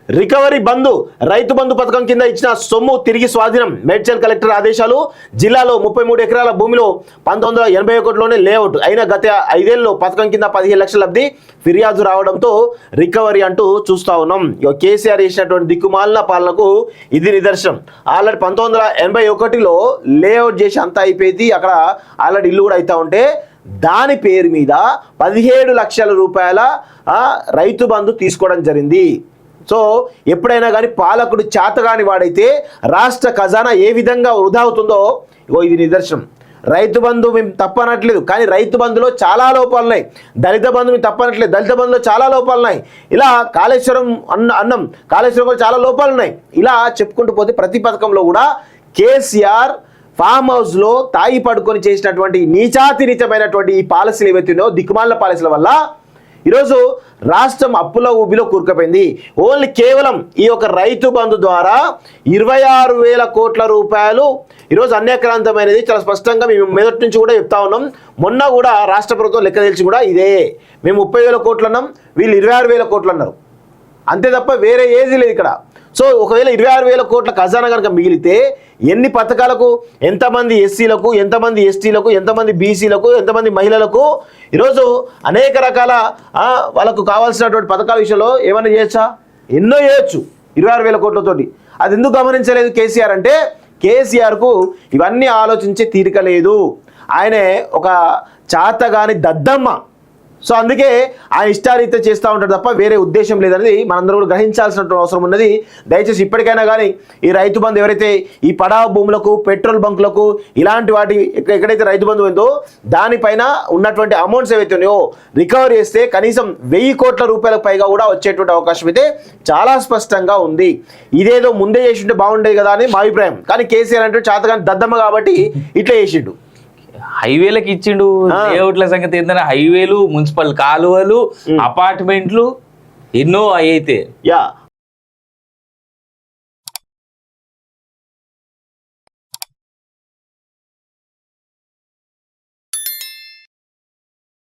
Recovery బంధు రైతు బంధు పథకం కింద ఇచ్చిన సొమ్ము తిరిగి స్వాధీనం. మేడ్చల్ కలెక్టర్ ఆదేశాలు. జిల్లాలో 33 ఎకరాల భూమిలో 1981లోనే లేఅవుట్ అయిన గత 5 ఏళ్లలో పథకం కింద 15 లక్షల లబ్ధి ఫిర్యాదు రావడంతో రికవరీ అంటూ చూస్తా ఉన్నాం. కేసీఆర్ చేసినటువంటి దిక్కుమాలిన పాలనకు ఇది నిదర్శనం. ఆల్రెడీ 1981లో లేఅవుట్ చేసి అంతా అయిపోయింది, అక్కడ ఆల్రెడీ ఇల్లు కూడా అవుతా ఉంటే దాని పేరు మీద 17 లక్షల రూపాయల రైతు బంధు తీసుకోవడం జరిగింది. సో ఎప్పుడైనా కానీ పాలకుడు చేతగాని వాడైతే రాష్ట్ర ఖజానా ఏ విధంగా వృధా అవుతుందో ఇది నిదర్శనం. రైతు బంధు మేము తప్పనట్లేదు, కానీ రైతు బంధులో చాలా లోపాలు ఉన్నాయి. దళిత బంధు మేము తప్పనట్లేదు, దళిత బంధులో చాలా లోపాలు ఉన్నాయి. ఇలా కాళేశ్వరం అన్నం కాళేశ్వరం కూడా చాలా లోపాలు ఉన్నాయి. ఇలా చెప్పుకుంటూ పోతే ప్రతి పథకంలో కూడా కేసీఆర్ ఫామ్ హౌస్లో తాయి పడుకొని చేసినటువంటి నీచమైనటువంటి ఈ పాలసీలు ఏవైతున్నాయో దిక్కుమాలిన పాలసీల వల్ల ఈరోజు రాష్ట్రం అప్పుల ఊబిలో కూరుకుపోయింది. ఓన్లీ కేవలం ఈ యొక్క రైతు బంధు ద్వారా 26,000 కోట్ల రూపాయలు ఈరోజు అన్యాక్రాంతమైనది. చాలా స్పష్టంగా మేము మొదటి నుంచి కూడా చెప్తా ఉన్నాం. మొన్న కూడా రాష్ట్ర ప్రభుత్వం లెక్క తెలిసి కూడా ఇదే, మేము 30,000 కోట్లు అన్నాం, వీళ్ళు 26,000 కోట్లు అన్నారు. అంతే తప్ప వేరే ఏది లేదు ఇక్కడ. సో ఒకవేళ 26,000 కోట్ల ఖజానా కనుక మిగిలితే ఎన్ని పథకాలకు, ఎంతమంది ఎస్సీలకు, ఎంతమంది ఎస్టీలకు, ఎంతమంది బీసీలకు, ఎంతమంది మహిళలకు ఈరోజు అనేక రకాల వాళ్ళకు కావాల్సినటువంటి పథకాల విషయంలో ఏమైనా చేయొచ్చా? ఎన్నో చేయొచ్చు 26,000 కోట్లతోటి. అది ఎందుకు గమనించలేదు కేసీఆర్ అంటే, కేసీఆర్కు ఇవన్నీ ఆలోచించే తీరిక లేదు. ఆయనే ఒక చాతగాని దద్దమ్మ. సో అందుకే ఆయన ఇష్టారీత్యా చేస్తూ ఉంటాడు తప్ప వేరే ఉద్దేశం లేదనేది మనందరూ కూడా గ్రహించాల్సిన అవసరం ఉన్నది. దయచేసి ఇప్పటికైనా కానీ ఈ రైతు బంధు ఎవరైతే ఈ పడావ భూములకు, పెట్రోల్ బంకులకు, ఇలాంటి వాటి ఎక్కడైతే రైతు బంధు ఉందో దానిపైన ఉన్నటువంటి అమౌంట్స్ ఏవైతే ఉన్నాయో రికవరీ చేస్తే కనీసం 1,000 కోట్ల రూపాయలకు పైగా కూడా వచ్చేటువంటి అవకాశం అయితే చాలా స్పష్టంగా ఉంది. ఇదేదో ముందే చేసింటే బాగుండేది కదా అని మా అభిప్రాయం. కానీ కేసీఆర్ అంటే చేతగాని దద్దమ్మ కాబట్టి ఇట్లా చేసిండు. హైవేలకు ఇచ్చిండు. లేఅవుట్ల సంగతి ఏంటంటే హైవేలు, మున్సిపల్ కాలువలు, అపార్ట్మెంట్లు ఎన్నో అయితే. యా